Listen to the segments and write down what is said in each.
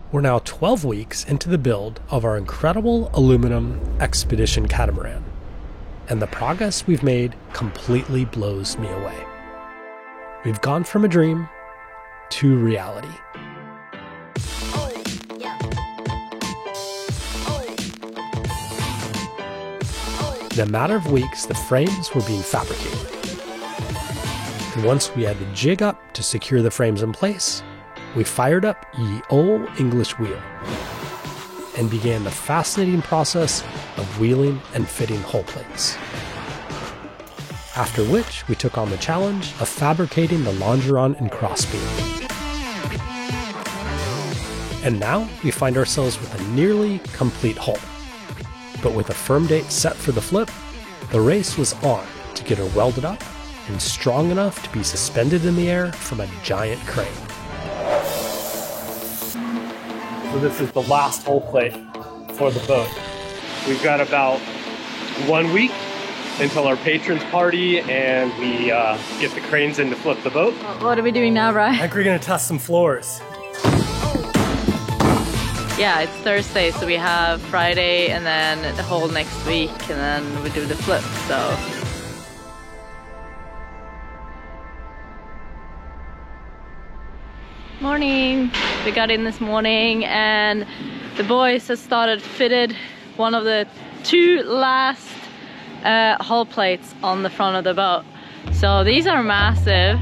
We're now 12 weeks into the build of our incredible aluminum expedition catamaran, and the progress we've made completely blows me away. We've gone from a dream to reality. In a matter of weeks, the frames were being fabricated. And once we had the jig up to secure the frames in place, we fired up ye old English wheel and began the fascinating process of wheeling and fitting hull plates. After which, we took on the challenge of fabricating the longeron and crossbeam. And now we find ourselves with a nearly complete hull. But with a firm date set for the flip, the race was on to get her welded up and strong enough to be suspended in the air from a giant crane. So this is the last hull plate for the boat. We've got about 1 week until our patrons party and we get the cranes in to flip the boat. What are we doing now, Ryan? I think we're gonna test some floors. Yeah, it's Thursday, so we have Friday and then the whole next week, and then we do the flip, so. Morning! We got in this morning and the boys have started fitted one of the 2 last hull plates on the front of the boat. So these are massive.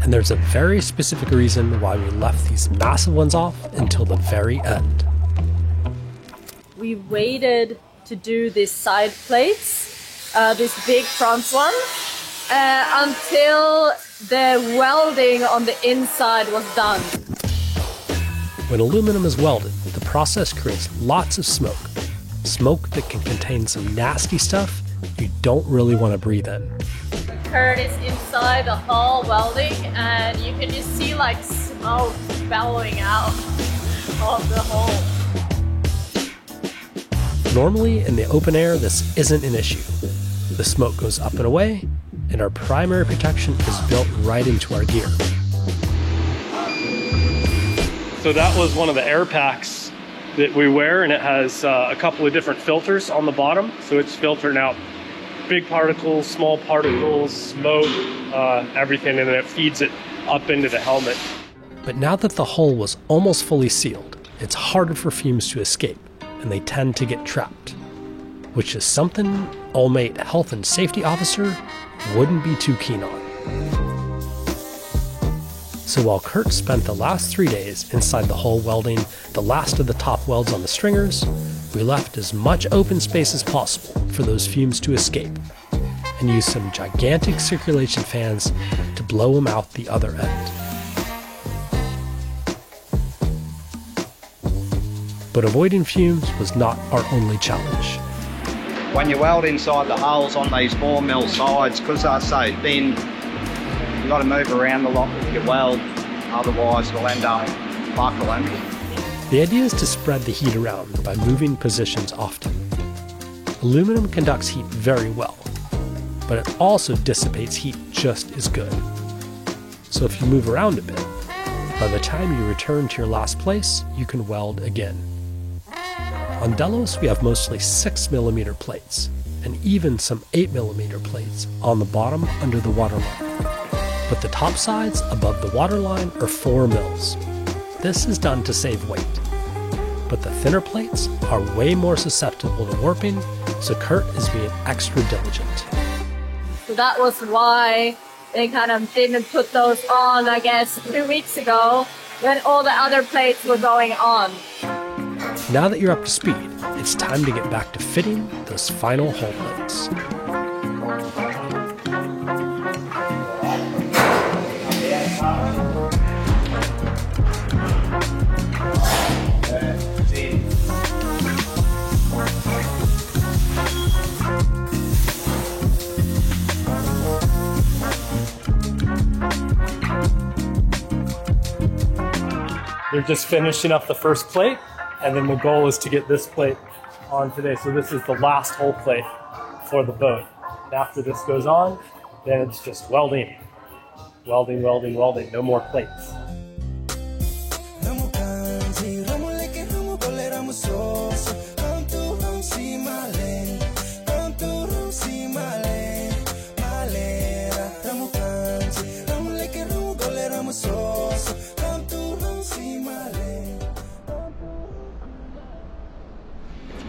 And there's a very specific reason why we left these massive ones off until the very end. We waited to do these side plates, this big front one, until the welding on the inside was done. When aluminum is welded, the process creates lots of smoke. Smoke that can contain some nasty stuff you don't really want to breathe in. Kurt is inside the hull welding, and you can just see like smoke bellowing out of the hull. Normally, in the open air, this isn't an issue. The smoke goes up and away, and our primary protection is built right into our gear. So that was one of the air packs that we wear, and it has a couple of different filters on the bottom. So it's filtering out big particles, small particles, smoke, everything, and then it feeds it up into the helmet. But now that the hull was almost fully sealed, it's harder for fumes to escape, and they tend to get trapped, which is something Allmate Health and Safety Officer wouldn't be too keen on. So while Kurt spent the last 3 days inside the hull welding the last of the top welds on the stringers, we left as much open space as possible for those fumes to escape, and used some gigantic circulation fans to blow them out the other end. But avoiding fumes was not our only challenge. When you weld inside the hulls on these 4mm sides, because they're so thin, you've got to move around a lot with your weld, otherwise it'll end up buckling. The idea is to spread the heat around by moving positions often. Aluminum conducts heat very well, but it also dissipates heat just as good. So if you move around a bit, by the time you return to your last place, you can weld again. On Delos, we have mostly 6mm plates, and even some 8mm plates on the bottom under the waterline. But the top sides above the waterline are 4 mils. This is done to save weight. But the thinner plates are way more susceptible to warping, so Kurt is being extra diligent. So that was why they kind of didn't put those on, I guess, 2 weeks ago when all the other plates were going on. Now that you're up to speed, it's time to get back to fitting those final hull plates. They're just finishing up the first plate, and then the goal is to get this plate on today. So this is the last hull plate for the boat. And after this goes on, then it's just welding. Welding, welding, welding, no more plates.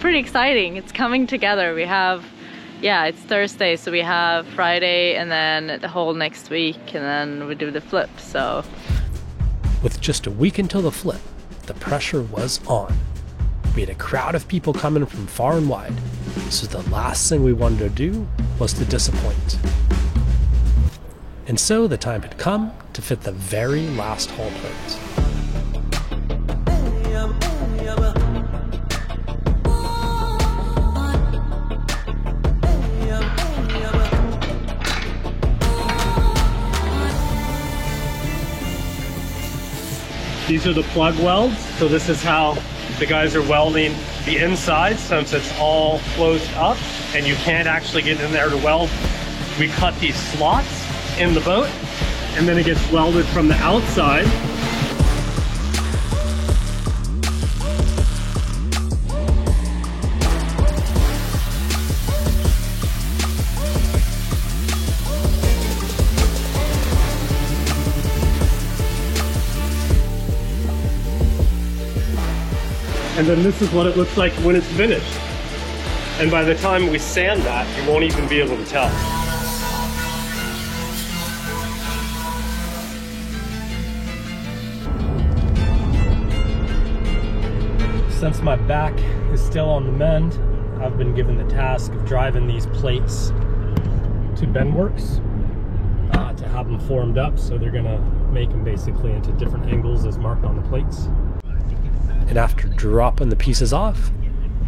pretty exciting. It's coming together. We have, yeah, it's Thursday, so we have Friday and then the whole next week, and then we do the flip, so. With just a week until the flip, the pressure was on. We had a crowd of people coming from far and wide, so the last thing we wanted to do was to disappoint. And so the time had come to fit the very last hull plate. These are the plug welds, so this is how the guys are welding the inside, since it's all closed up and you can't actually get in there to weld. We cut these slots in the boat and then it gets welded from the outside. And then this is what it looks like when it's finished. And by the time we sand that, you won't even be able to tell. Since my back is still on the mend, I've been given the task of driving these plates to Bendworks to have them formed up, so they're gonna make them basically into different angles as marked on the plates. And after dropping the pieces off,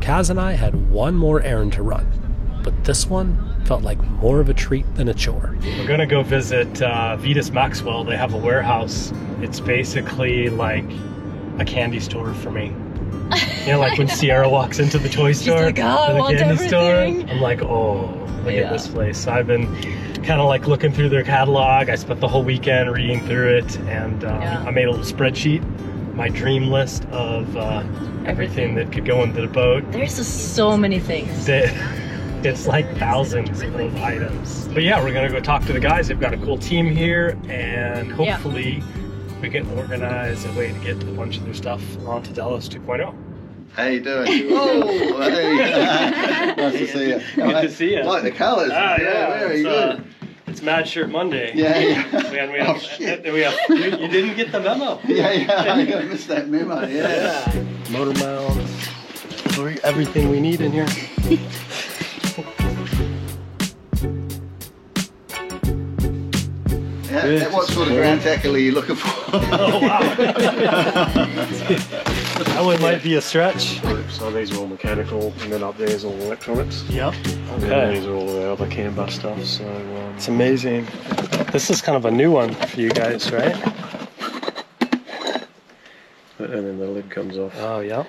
Kaz and I had one more errand to run, but this one felt like more of a treat than a chore. We're gonna go visit Vitas Maxwell. They have a warehouse. It's basically like a candy store for me. You know, like when Sierra walks into the toy store, like, oh, I or the want candy everything. store, I'm like, oh, look at this place. So I've been kind of like looking through their catalog. I spent the whole weekend reading through it, and I made a little spreadsheet, my dream list of everything that could go into the boat. There's just so many things. It's like thousands of items. But yeah, we're gonna go talk to the guys. They've got a cool team here, and hopefully we can organize a way to get a bunch of their stuff onto Delos 2.0. How you doing? Oh, hey. Nice to see you. Good to see you. Like the colours. Very good. It's Mad Shirt Monday. Yeah. You didn't get the memo. I missed that memo. Yeah. Motor mounts, everything we need in here. Yeah. What sort of ground tackle are you looking for? Oh wow. That one might be a stretch. So these are all mechanical, and then up there is all electronics. Yep. And then these are all the other CAN bus stuff. So it's amazing. This is kind of a new one for you guys, right? And then the lid comes off. Oh yeah.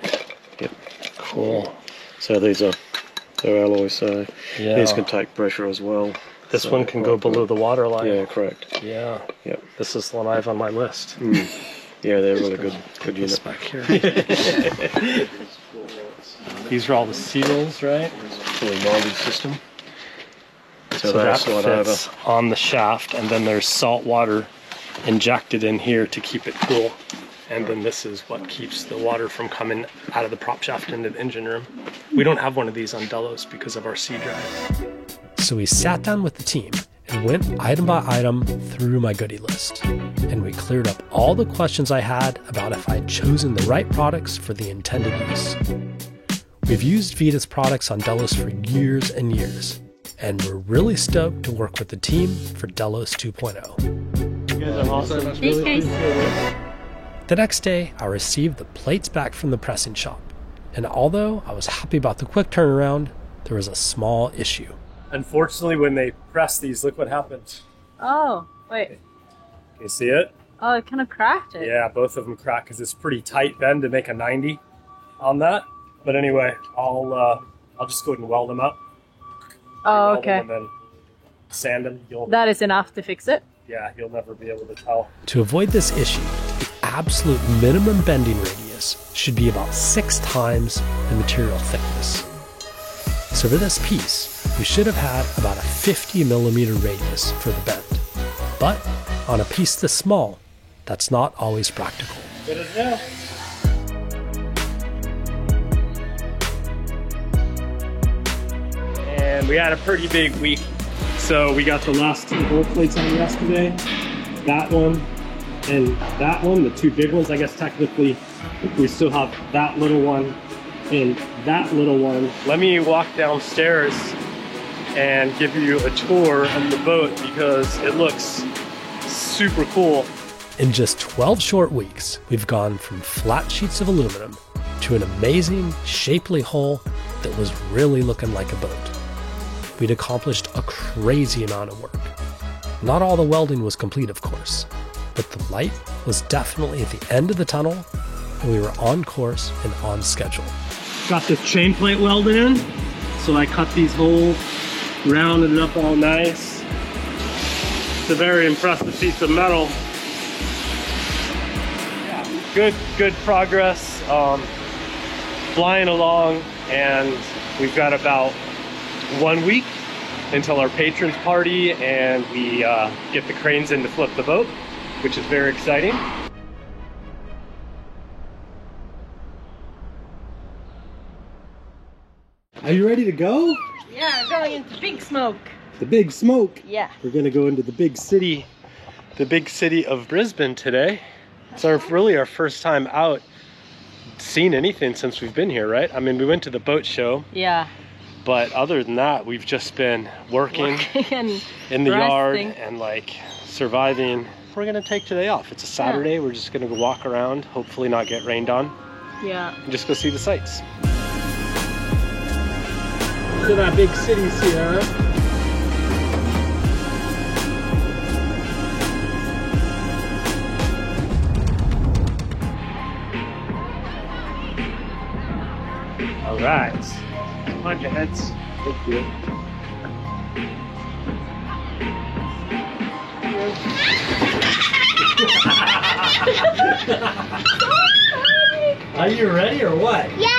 Yep. Cool. So they're alloys, so these can take pressure as well. This so one can go below the water line. Yeah, correct. Yeah. Yep. This is the one I have on my list. Yeah, they're really good unit. Back here. These are all the seals, right? Fully molded system. So that fits on the shaft, and then there's salt water injected in here to keep it cool. And then this is what keeps the water from coming out of the prop shaft into the engine room. We don't have one of these on Delos because of our C drive. So we sat down with the team and went item by item through my goodie list. And we cleared up all the questions I had about if I'd chosen the right products for the intended use. We've used Vitas products on Delos for years and years, and we're really stoked to work with the team for Delos 2.0. You guys are awesome. Thanks, guys. The next day, I received the plates back from the pressing shop, and although I was happy about the quick turnaround, there was a small issue. Unfortunately, when they press these, look what happens. Oh, wait. Can you see it? Oh, it kind of cracked it. Yeah, both of them cracked because it's pretty tight bend to make a 90 on that. But anyway, I'll just go ahead and weld them up. Oh, Weld okay. them and then sand them. That is enough to fix it? Yeah, you'll never be able to tell. To avoid this issue, the absolute minimum bending radius should be about 6 times the material thickness. So for this piece, we should have had about a 50 millimeter radius for the bend. But on a piece this small, that's not always practical. Good as now. and we had a pretty big week. So we got the last 2 whole plates on yesterday, that one, and that one, the 2 big ones. I guess technically we still have that little one and that little one. Let me walk downstairs and give you a tour of the boat because it looks super cool. In just 12 short weeks, we've gone from flat sheets of aluminum to an amazing, shapely hull that was really looking like a boat. We'd accomplished a crazy amount of work. Not all the welding was complete, of course, but the light was definitely at the end of the tunnel, and we were on course and on schedule. Got this chain plate welded in, so I cut these holes, rounded it up all nice. It's a very impressive piece of metal. Good progress, flying along, and we've got about 1 week until our patrons party and we get the cranes in to flip the boat, which is very exciting. Are you ready to go? Yeah, we're going into Big Smoke. The Big Smoke. Yeah. We're gonna go into the big city of Brisbane today. It's really our first time out seeing anything since we've been here, right? I mean, we went to the boat show. Yeah. But other than that, we've just been working and in the yard resting. and like surviving. We're gonna take today off. It's a Saturday. Yeah. We're just gonna go walk around, hopefully not get rained on. Yeah. And just go see the sights. Look at that big city, Sierra. All right. Punch your heads. Thank you. Are you ready or what? Yeah!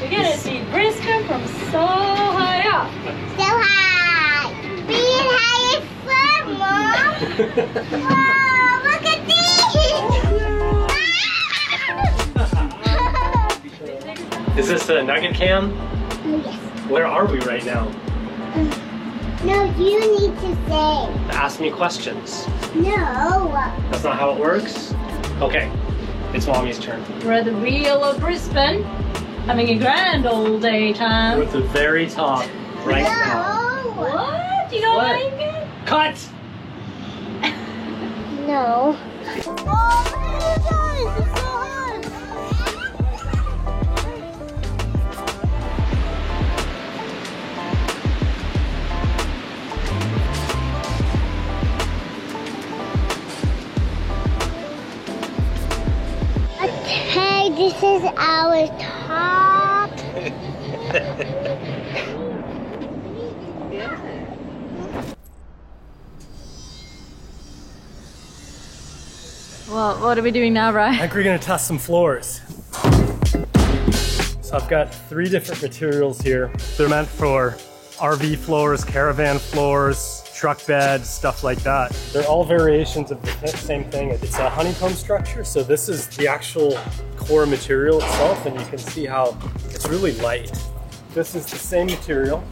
We're gonna see Brisbane from so high up. So high! Being high is fun, Mom! Wow, look at these! Is this a nugget cam? Yes. Where are we right now? No, you need to say. Ask me questions. No. That's not how it works? Okay, it's Mommy's turn. We're at the wheel of Brisbane, having a grand old day time. We're at the very top right now. No. What? You don't like it? Cut! No. Oh, look at you guys! It's so hard! Okay, this is our top. Well, what are we doing now, I Ryan? think we're gonna test some floors. So I've got 3 different materials here. They're meant for RV floors, caravan floors, truck beds, stuff like that. They're all variations of the same thing. It's a honeycomb structure, so this is the actual core material itself, and you can see how it's really light. This is the same material,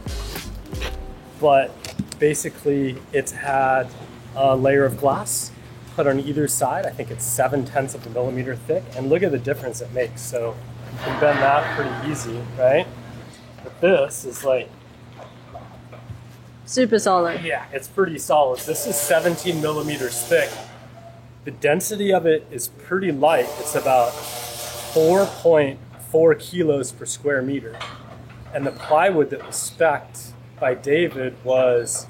but basically it's had a layer of glass put on either side. I think it's 0.7 of a millimeter thick, and look at the difference it makes. So you can bend that pretty easy, right? But this is like, Super solid. yeah, it's pretty solid. This is 17 millimeters thick. The density of it is pretty light. It's about 4.4 kilos per square meter. And the plywood that was spec'd by David was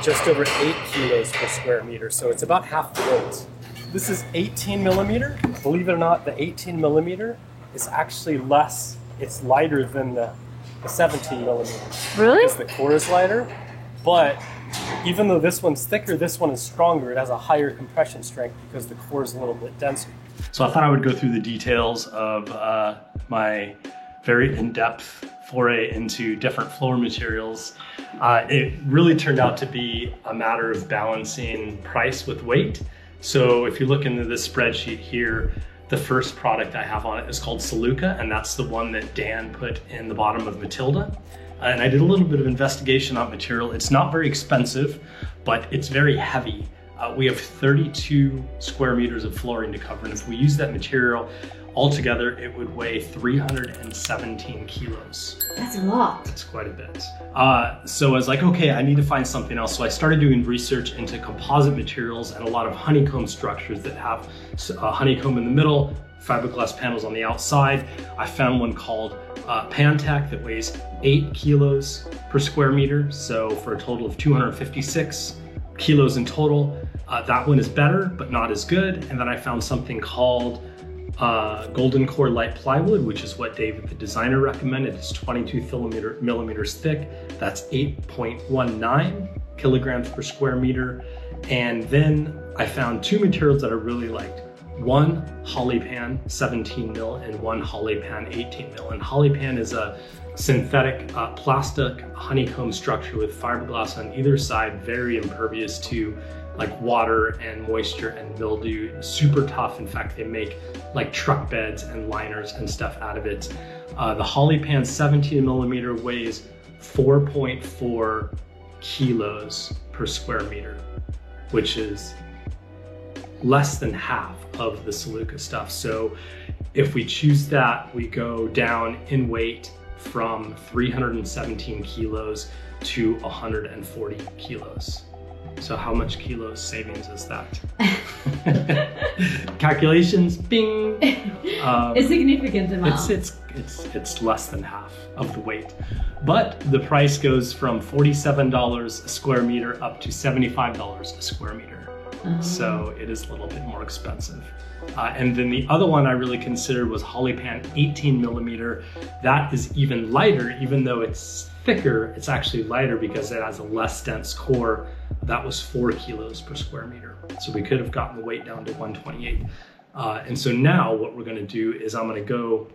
just over 8 kilos per square meter. So it's about half the weight. This is 18 millimeter. Believe it or not, the 18 millimeter is actually less, it's lighter than the 17 millimeter. Really? Because the core is lighter, but even though this one's thicker, this one is stronger. It has a higher compression strength because the core is a little bit denser. So I thought I would go through the details of my very in-depth foray into different floor materials. It really turned out to be a matter of balancing price with weight. So if you look into this spreadsheet here, the first product I have on it is called Saluka, and that's the one that Dan put in the bottom of Matilda. and I did a little bit of investigation on material. It's not very expensive, but it's very heavy. We have 32 square meters of flooring to cover, and if we use that material altogether, it would weigh 317 kilos. That's a lot. That's quite a bit. So I was like, okay, I need to find something else. So I started doing research into composite materials and a lot of honeycomb structures that have honeycomb in the middle, fiberglass panels on the outside. I found one called Pantec that weighs 8 kilos per square meter. So for a total of 256 kilos in total. That one is better, but not as good. And then I found something called Golden Core Light Plywood, which is what David, the designer, recommended. It's 22 millimeters thick. That's 8.19 kilograms per square meter. And then I found two materials that I really liked. One Hollypan 17 mil and one Hollypan 18 mil. And Hollypan is a synthetic plastic honeycomb structure with fiberglass on either side, very impervious to like water and moisture and mildew, super tough. In fact, they make like truck beds and liners and stuff out of it. The Hollypan 17 millimeter weighs 4.4 kilos per square meter, which is less than half of the Saluka stuff. So if we choose that, we go down in weight from 317 kilos to 140 kilos. So how much kilos savings is that? Calculations, bing. A significant amount. It's less than half of the weight. But the price goes from $47 a square meter up to $75 a square meter. So it is a little bit more expensive. And then the other one I really considered was Hollypan 18 millimeter. That is even lighter, even though it's thicker, it's actually lighter because it has a less dense core. That was 4 kilos per square meter. So we could have gotten the weight down to 128. And so now what we're gonna do is I'm gonna go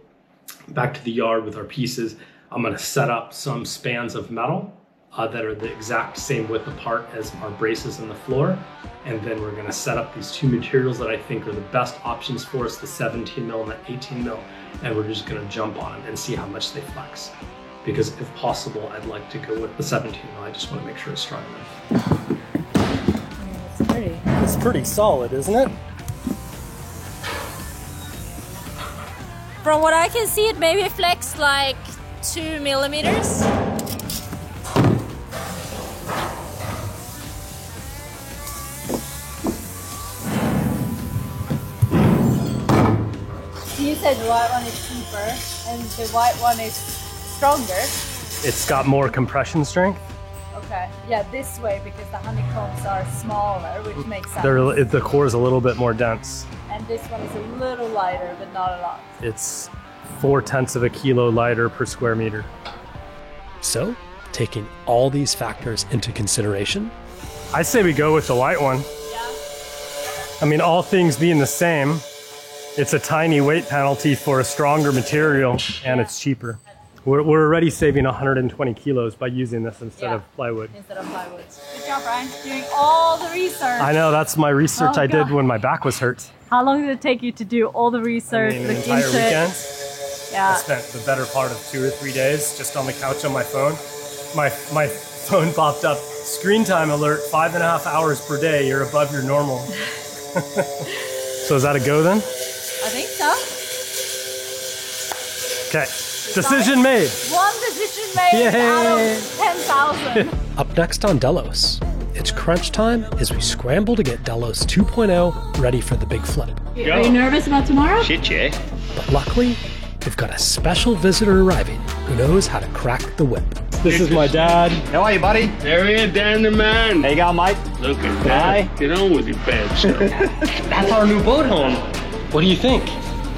back to the yard with our pieces. I'm gonna set up some spans of metal that are the exact same width apart as our braces in the floor. And then we're gonna set up these two materials that I think are the best options for us, the 17 mil and the 18 mil. And we're just gonna jump on them and see how much they flex. Because if possible, I'd like to go with the 17 mil. I just wanna make sure it's strong enough. It's pretty solid, isn't it? From what I can see, it maybe flexed like 2 millimeters. You said the white one is cheaper and the white one is stronger. It's got more compression strength. Okay, yeah, this way because the honeycombs are smaller, which makes sense. The core is a little bit more dense. And this one is a little lighter, but not a lot. It's 0.4 of a kilo lighter per square meter. So, taking all these factors into consideration, I say we go with the white one. Yeah. I mean, all things being the same, it's a tiny weight penalty for a stronger material and it's cheaper. We're already saving 120 kilos by using this instead of plywood. Instead of plywood. Good job, Brian. Doing all the research. I know, that's my research I did when my back was hurt. How long did it take you to do all the research? An entire weekend. Yeah. I spent the better part of 2 or 3 days just on the couch on my phone. My phone popped up, screen time alert, 5.5 hours per day. You're above your normal. So is that a go then? I think so. Okay. Decision made. One decision made out of 10,000. Up next on Delos, it's crunch time as we scramble to get Delos 2.0 ready for the big flip. Are you nervous about tomorrow? Shit, yeah. But luckily, we've got a special visitor arriving who knows how to crack the whip. This is my dad. How are you, buddy? There he is, Dan the man. There you go, mate. Look at that. Get on with your bad stuff. That's our new boat home. What do you think?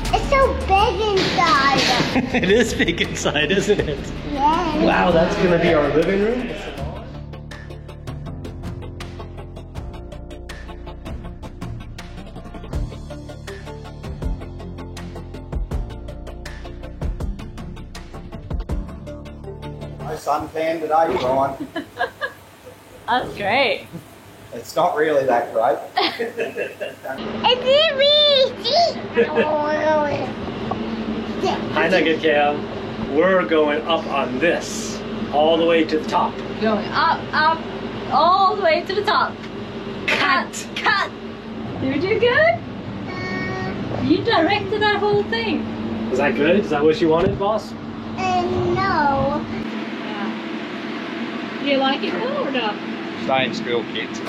It's so big inside. It is big inside, isn't it? Yeah. Wow, that's gonna be our living room. No suntan today, Brian. That's great. It's not really that great. Hi, Nugget Cam. We're going up on this all the way to the top. Going up, up, all the way to the top. Cut, cut. Did you do good? You directed that whole thing. Was that good? Is that what you wanted, boss? No. Do you like it though or not? Staying still, kids.